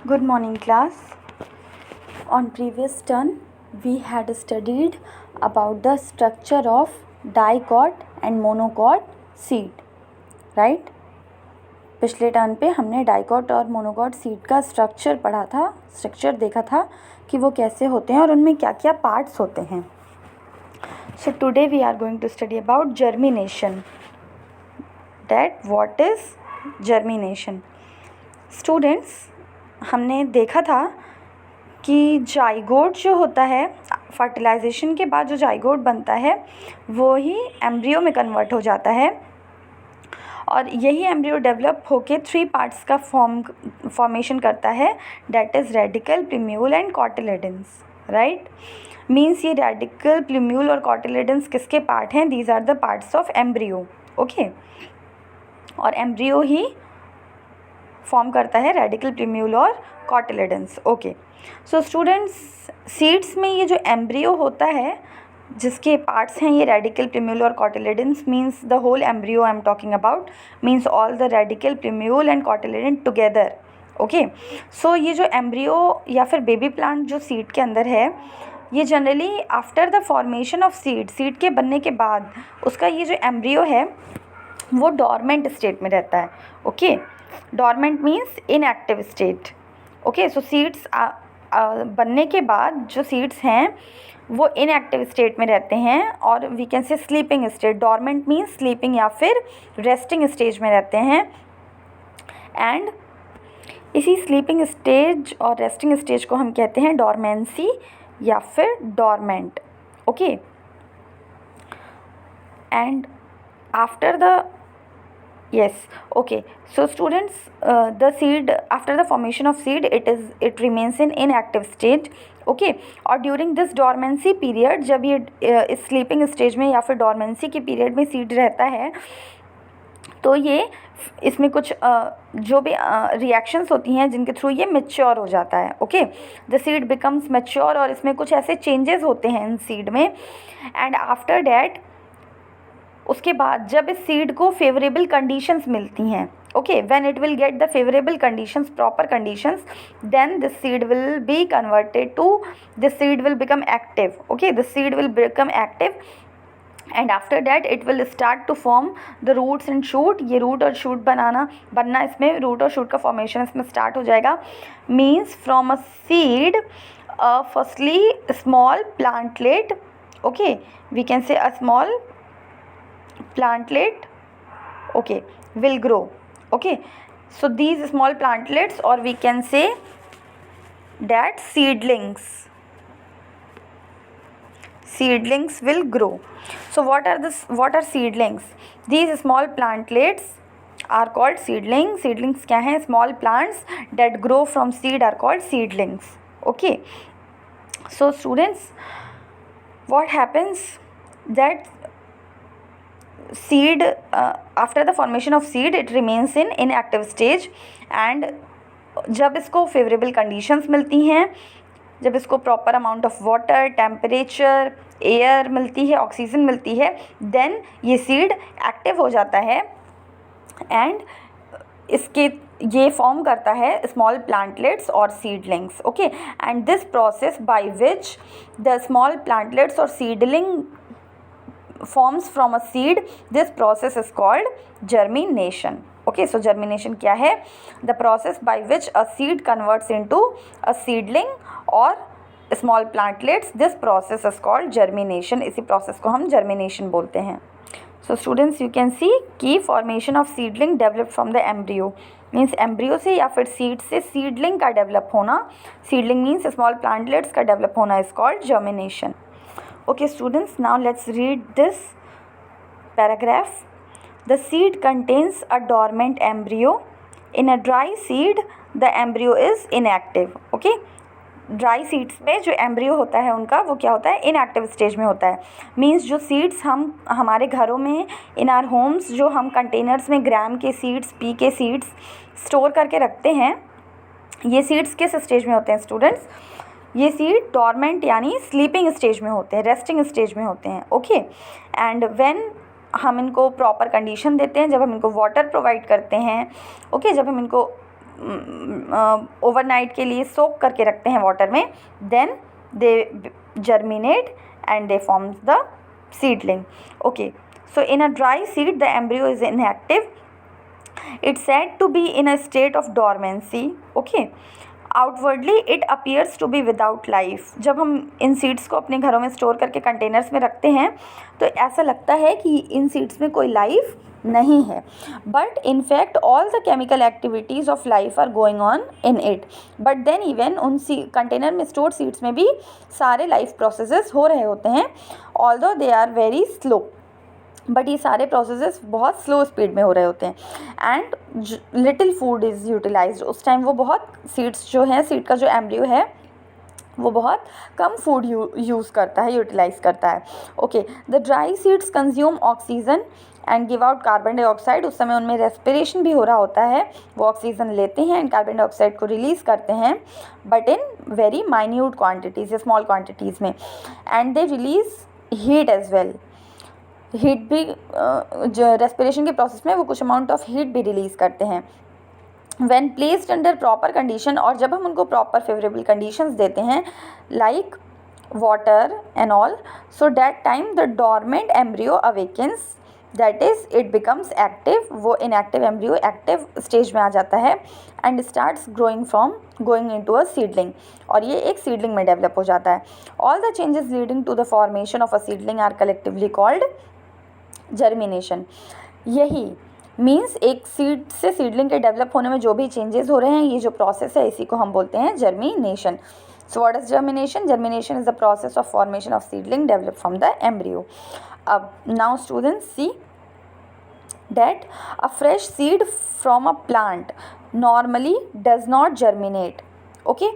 Good morning, class. On previous turn, we had studied about the structure of dicot and monocot seed, right? पिछले turn पे हमने dicot और monocot seed का structure पढ़ा था, structure देखा था कि वो कैसे होते हैं और उनमें क्या क्या पार्ट्स होते हैं. So today we are going to study about germination. That what is germination? Students, हमने देखा था कि जाइगोट जो होता है, फर्टिलाइजेशन के बाद जो जाइगोट बनता है वो ही एम्ब्रियो में कन्वर्ट हो जाता है और यही एम्ब्रियो डेवलप होके 3 पार्ट्स का फॉर्मेशन करता है. That is radicle, plumule and cotyledons. Right, means ये रेडिकल, प्लीम्यूल और कॉटिलेडन्स किसके पार्ट हैं? These are the parts of embryo. Okay, और एम्ब्रियो ही फॉर्म करता है रेडिकल, प्लीम्यूल और cotyledons. Okay, so students, seeds में ये जो एम्ब्रियो होता है जिसके पार्ट्स हैं ये रेडिकल, प्लीम्यूल और cotyledons, means the whole embryo I am talking about, means all the radical, plumule and cotyledon together. Okay, so ये जो एम्ब्रियो या फिर बेबी प्लांट जो सीड के अंदर है, ये generally after the formation of seed के बनने के बाद उसका ये जो एम्ब्रियो है वो डॉर्मेंट स्टेट में रहता है. Okay, dormant means inactive state. Okay, so seeds बनने के बाद जो सीड्स हैं वो इनएक्टिव स्टेट में रहते हैं और we can say sleeping state. Dormant means sleeping या फिर रेस्टिंग स्टेज में रहते हैं. एंड इसी स्लीपिंग स्टेज और रेस्टिंग स्टेज को हम कहते हैं डॉर्मेंसी या फिर dormant. Okay, and after the so students, the seed, after the formation of seed, it remains in inactive state. Okay, और ड्यूरिंग दिस डॉर्मेंसी पीरियड, जब ये इस स्लीपिंग स्टेज में या फिर डॉर्मेंसी के पीरियड में सीड रहता है तो ये इसमें कुछ जो भी रिएक्शंस होती हैं जिनके थ्रू ये मैच्योर हो जाता है. Okay, the seed becomes mature और इसमें कुछ ऐसे चेंजेस होते हैं इन सीड में. एंड आफ्टर डैट, उसके बाद जब इस सीड को फेवरेबल कंडीशंस मिलती हैं, okay, when it will get the favourable conditions, proper conditions, then this seed will be converted to, this seed will become active. Okay, this seed will become active and after that it will start to form the roots and shoot. ये root और shoot बनना इसमें root और shoot का formation इसमें start हो जाएगा. Means from a seed, firstly small plantlet. Okay, we can say a small plantlet, okay, will grow. Okay, so these small plantlets, or we can say that seedlings will grow. So what are seedlings? These small plantlets are called seedlings. Seedlings क्या हैं? Small plants that grow from seed are called seedlings. Okay, so students, what happens that seed, after the formation of seed, it remains in inactive stage. and जब इसको favourable conditions मिलती हैं, जब इसको proper amount of water, temperature, air मिलती है, oxygen मिलती है, देन ये सीड एक्टिव हो जाता है एंड ये फॉर्म करता है स्मॉल प्लांटलेट्स और seedlings. Okay, and this process by which the small plantlets और seedling forms from a seed, this process is called germination. Okay, so germination क्या है? The process by which a seed converts into a seedling or small plantlets, this process is called germination. इसी process को हम germination बोलते हैं. So students, you can see कि formation of seedling developed from the embryo, means embryo से या फिर seed से seedling का develop होना, seedling means small plantlets का develop होना is called germination. Okay students, now let's read this paragraph. The seed contains a dormant embryo. In a dry seed, the embryo is inactive. Okay, dry seeds में जो embryo होता है उनका वो क्या होता है? इनएक्टिव स्टेज में होता है. मीन्स जो सीड्स हम हमारे घरों में, इन आर होम्स, जो हम कंटेनर्स में ग्राम के सीड्स, पी के सीड्स स्टोर करके रखते हैं, ये सीड्स किस स्टेज में होते हैं स्टूडेंट्स? ये सीड डॉर्मेंट यानी स्लीपिंग स्टेज में होते हैं, रेस्टिंग स्टेज में होते हैं. ओके, एंड व्हेन हम इनको प्रॉपर कंडीशन देते हैं, जब हम इनको वाटर प्रोवाइड करते हैं, ओके, जब हम इनको ओवरनाइट के लिए सोक करके रखते हैं वाटर में, then they germinate and they form the seedling. Okay, so in a dry seed the embryo is inactive, it's said to be in a state of dormancy. Okay, outwardly it appears to be without life. जब हम इन seeds को अपने घरों में store करके containers में रखते हैं तो ऐसा लगता है कि इन सीड्स में कोई लाइफ नहीं है, but in fact all the chemical activities of life are going on in it. But then even उन कंटेनर में स्टोर सीड्स में भी सारे लाइफ प्रोसेसेस हो रहे होते हैं, although they are very slow, but ये सारे प्रोसेसेस बहुत स्लो स्पीड में हो रहे होते हैं. And little food is utilised. उस टाइम वो बहुत सीड्स जो हैं, सीड का जो एम्ब्रियो है वो बहुत कम फूड यूज़ करता है, यूटिलाइज करता है. Okay, the dry seeds consume oxygen and give out carbon dioxide. उस समय उनमें रेस्पिरेशन भी हो रहा होता है, वो ऑक्सीजन लेते हैं एंड कार्बन डाइऑक्साइड को रिलीज़ करते हैं, but in very minute quantities या स्मॉल क्वांटिटीज़ में. And they release heat as well. Heat भी जो रेस्पिरेशन के प्रोसेस में वो कुछ अमाउंट ऑफ हीट भी रिलीज़ करते हैं. When placed under proper condition, और जब हम उनको प्रॉपर फेवरेबल कंडीशंस देते हैं like water and all, so that time the dormant embryo awakens, that is it becomes active. वो इनएक्टिव एम्ब्रियो एक्टिव स्टेज में आ जाता है and starts going into a seedling, और ये एक सीडलिंग में डेवलप हो जाता है. All the changes leading to the formation of a seedling are collectively called germination. यही मीन्स एक सीड से सीडलिंग के डेवलप होने में जो भी चेंजेस हो रहे हैं, ये जो प्रोसेस है इसी को हम बोलते हैं germination. So what is germination? Germination is the process of formation of seedling develop from the embryo. अब now students see that a fresh seed from a plant normally does not germinate. Okay,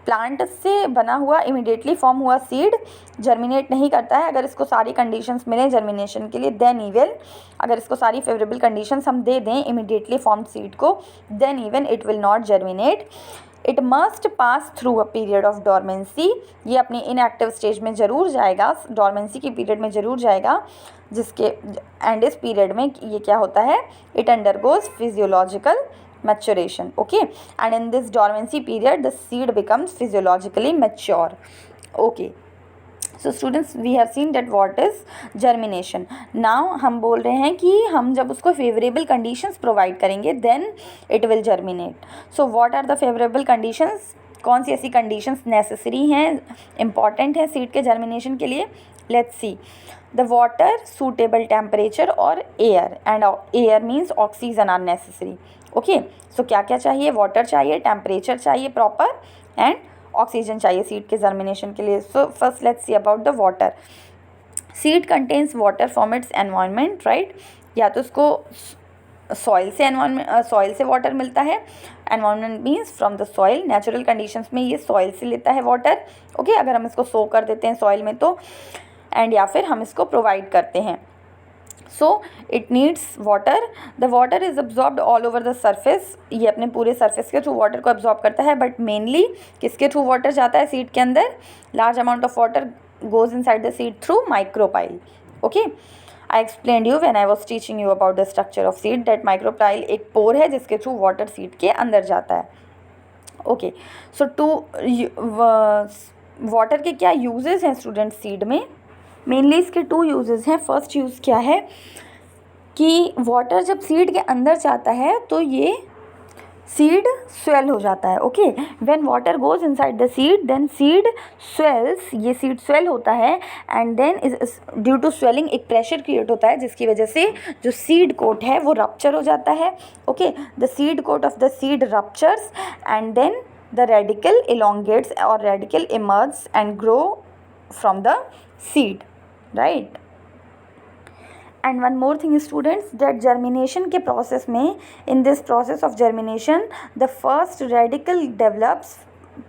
plant से बना हुआ immediately form हुआ seed germinate नहीं करता है. अगर इसको सारी कंडीशंस मिलें जर्मिनेशन के लिए, देन इवन अगर इसको सारी फेवरेबल कंडीशंस हम दे दें इमिडिएटली फॉर्म्ड सीड को, then even it will not germinate. It must pass through a period of dormancy. ये अपनी इनएक्टिव स्टेज में ज़रूर जाएगा, डॉर्मेंसी की पीरियड में ज़रूर जाएगा, जिसके एंड इस पीरियड में ये क्या होता है, it undergoes physiological maturation. Okay, and in this dormancy period the seed becomes physiologically mature. Okay, so students we have seen that what is germination. Now हम बोल रहे हैं कि हम जब उसको favorable conditions provide करेंगे then it will germinate. So what are the favorable conditions? कौन सी ऐसी conditions necessary हैं, important हैं seed के germination के लिए? Let's see. The water, suitable temperature और air, and air means oxygen are necessary. Okay, so क्या क्या चाहिए? वाटर चाहिए, टेम्परेचर चाहिए प्रॉपर, एंड ऑक्सीजन चाहिए सीड के जर्मिनेशन के लिए. So first let's see about the water. Seed contains water from its environment, right? या तो उसको सॉइल से वाटर मिलता है. Environment means from the soil. Natural conditions में ये सॉइल से लेता है वाटर. ओके, अगर हम इसको सो कर देते हैं सॉइल में तो, एंड या फिर हम इसको प्रोवाइड करते हैं. सो it needs water. The water is absorbed all over the surface. ये अपने पूरे सरफेस के थ्रू वाटर को अब्जॉर्ब करता है, बट मेनली किसके थ्रू वाटर जाता है सीड के अंदर? Large amount of water goes inside the seed through micropyle. Okay, I explained you when I was teaching you about the structure of seed that micropyle एक पोर है जिसके through water seed के अंदर जाता है. ओके, सो वाटर के क्या uses हैं स्टूडेंट सीड में? मेनली इसके 2 यूजेस हैं. फर्स्ट यूज़ क्या है कि वाटर जब सीड के अंदर जाता है तो ये सीड स्वेल हो जाता है. Okay, when water goes inside the seed then seed swells. ये सीड स्वेल होता है and then due to swelling एक प्रेशर क्रिएट होता है जिसकी वजह से जो सीड कोट है वो रप्चर हो जाता है. Okay, the seed coat of the seed ruptures and then the radicle elongates और radicle emerges and grow from the seed, right? And one more thing students, that germination के process में, in this process of germination the first radical develops.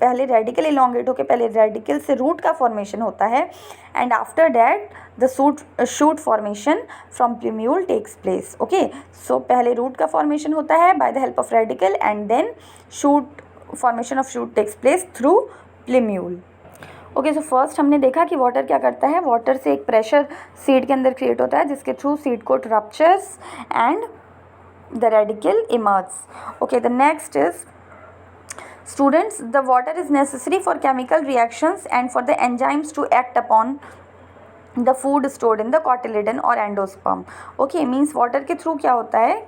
पहले radical elongate होकर पहले radical से root का formation होता है, and after that the shoot formation from plumule takes place. Okay, so पहले रूट का फॉर्मेशन होता है by the help of radical and then shoot formation of shoot takes place through plumule. Okay, so first हमने देखा कि water क्या करता है. वाटर से एक प्रेशर सीड के अंदर क्रिएट होता है जिसके through seed coat ruptures and the radicle emerges. Okay, the next is, students, the water is necessary for chemical reactions and for the enzymes to act upon the food stored in the cotyledon or endosperm. Okay, means water के through क्या होता है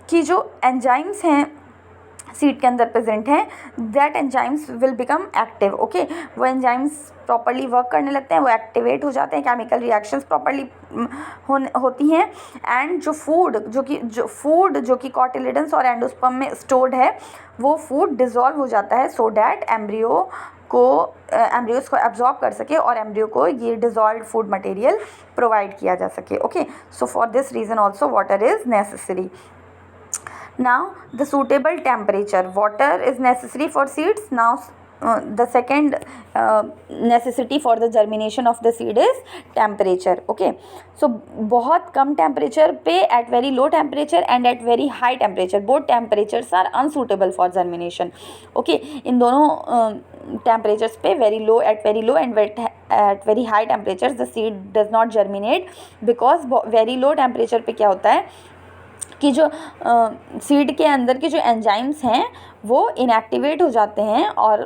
कि जो enzymes हैं seed के अंदर present हैं, that enzymes will become active. Okay, वो एंजाइम्स प्रॉपरली वर्क करने लगते हैं, वो एक्टिवेट हो जाते हैं, केमिकल रिएक्शंस प्रॉपरली होती हैं, एंड जो फूड जो कि कॉटिलिडन्स और एंडोस्पर्म में स्टोर्ड है, वो फूड डिजॉल्व हो जाता है सो डैट एम्ब्रियोज को एब्जॉर्ब कर सके और एम्ब्रियो को ये डिजॉल्व फूड मटेरियल प्रोवाइड किया जा सके. Okay, so for this reason also water is necessary. Now the suitable temperature, water is necessary for seeds. Now the second necessity for the germination of the seed is temperature. Okay, so बहुत कम temperature पे, at very low temperature and at very high temperature, both temperatures are unsuitable for germination. Okay, इन दोनों temperatures पे, at very low and at very high temperatures the seed does not germinate, because very low temperature पे क्या होता है कि जो seed के अंदर के जो एंजाइम्स हैं वो इनएक्टिवेट हो जाते हैं और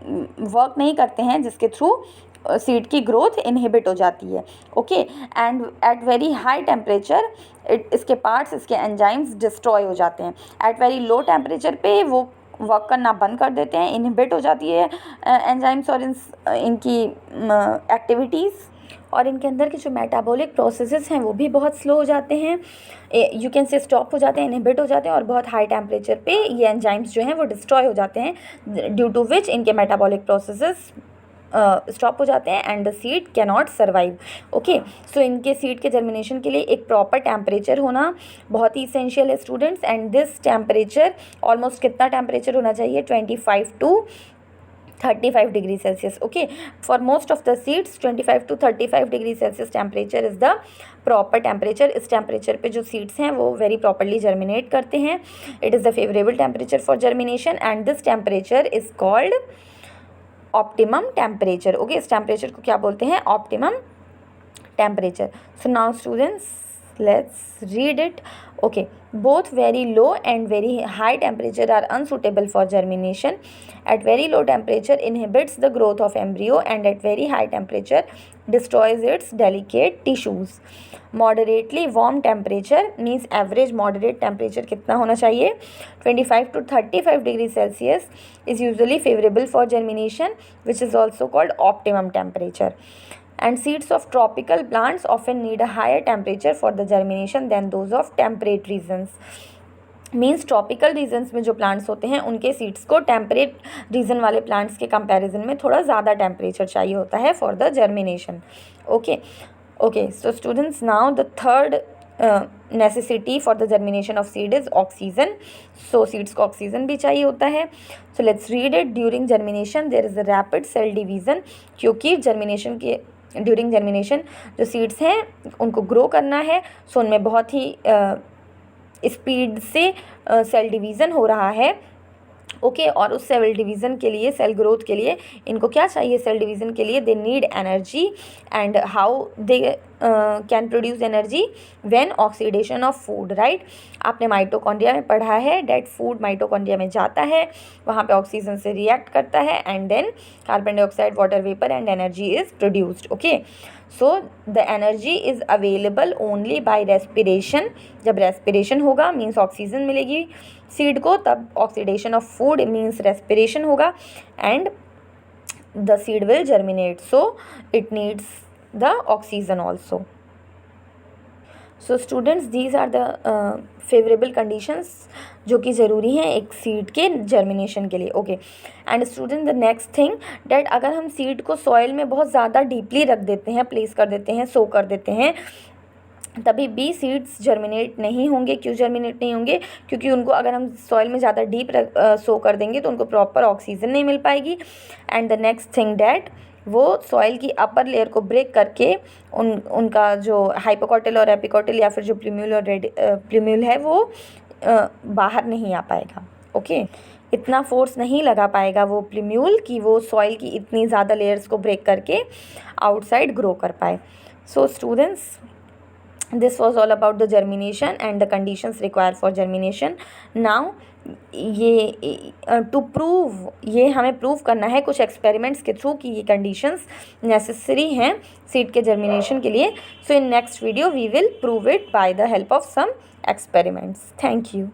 वर्क नहीं करते हैं, जिसके थ्रू सीड की ग्रोथ इनहिबिट हो जाती है. Okay, and at very high temperature इसके पार्ट्स, इसके एंजाइम्स डिस्ट्रॉय हो जाते हैं. एट वेरी लो टेम्परेचर पे वो वर्क करना बंद कर देते हैं, इनहिबिट हो जाती है एंजाइम्स और इनकी एक्टिविटीज़, और इनके अंदर के जो मेटाबॉलिक प्रोसेसेस हैं वो भी बहुत स्लो हो जाते हैं, यू कैन से स्टॉप हो जाते हैं, इनहिबिट हो जाते हैं, और बहुत हाई टेम्परेचर पे ये एंजाइम्स जो हैं वो डिस्ट्रॉय हो जाते हैं, ड्यू टू विच इनके मेटाबॉलिक प्रोसेसेस स्टॉप हो जाते हैं and the seed can not survive. Okay, so इनके सीड के जर्मिनेशन के लिए एक प्रॉपर टेम्परेचर होना बहुत ही इसेंशियल है students. And this temperature almost कितना टेम्परेचर होना चाहिए? 25 to 35 degree Celsius. Okay, for most of the seeds 25 to 35 degree Celsius temperature is the proper temperature. इस temperature पे जो seeds हैं वो very properly germinate करते हैं. It is the favorable temperature for germination and this temperature is called optimum temperature. Okay, इस temperature को क्या बोलते हैं? Optimum temperature. So now students, let's read it. Okay, both very low and very high temperature are unsuitable for germination. At very low temperature inhibits the growth of embryo and at very high temperature destroys its delicate tissues. Moderately warm temperature means average moderate temperature कितना होना चाहिए? 25 to 35 degree Celsius is usually favorable for germination, which is also called optimum temperature. And seeds of tropical plants often need a higher temperature for the germination than those of temperate regions. Means tropical regions में जो plants होते हैं उनके seeds को temperate region वाले plants के comparison में थोड़ा ज़्यादा टेम्परेचर चाहिए होता है for the germination. Okay, so students, now the third necessity for the germination of seed is oxygen. So seeds को ऑक्सीजन भी चाहिए होता है. So let's read it. During germination there is a rapid cell division, क्योंकि during germination जो seeds हैं उनको grow करना है, सो उनमें बहुत ही स्पीड से सेल डिवीज़न हो रहा है. ओके, और उस सेल डिवीज़न के लिए, सेल ग्रोथ के लिए इनको क्या चाहिए? सेल डिवीज़न के लिए they need energy. And how they can produce energy? When oxidation of food, right. आपने माइटोकॉन्ड्रिया में पढ़ा है डेट फूड माइटोकॉन्ड्रिया में जाता है, वहाँ पे ऑक्सीजन से रिएक्ट करता है and then carbon dioxide, water vapour and energy is produced. Okay, so the energy is available only by respiration. जब रेस्पिरेशन होगा मीन्स ऑक्सीजन मिलेगी सीड को, तब oxidation of food means respiration होगा and the seed will germinate. So it needs the oxygen also. So students, these are the favourable conditions जो कि ज़रूरी हैं एक सीड के जर्मिनेशन के लिए. Okay, and student, the next thing that अगर हम सीड को सॉइल में बहुत ज़्यादा डीपली रख देते हैं, प्लेस कर देते हैं, सो कर देते हैं, तभी भी सीड्स जर्मिनेट नहीं होंगे. क्यों जर्मिनेट नहीं होंगे? क्योंकि उनको अगर हम सॉइल में ज़्यादा डीप सो कर देंगे तो उनको प्रॉपर ऑक्सीजन नहीं मिल पाएगी. And the next thing that वो सॉइल की अपर लेयर को ब्रेक करके उनका जो हाइपोकॉटिल और एपिकॉटिल या फिर जो प्लूम्यूल है वो बाहर नहीं आ पाएगा. ओके, इतना फोर्स नहीं लगा पाएगा वो प्लूम्यूल कि वो सॉइल की इतनी ज़्यादा लेयर्स को ब्रेक करके आउटसाइड ग्रो कर पाए. So students, this was all about the germination and the conditions require for germination. Now ये टू प्रूव, ये हमें प्रूव करना है कुछ एक्सपेरिमेंट्स के थ्रू कि ये कंडीशंस नेसेसरी हैं सीड के जर्मिनेशन के लिए. So in next video we will prove it by the help of some experiments. Thank you.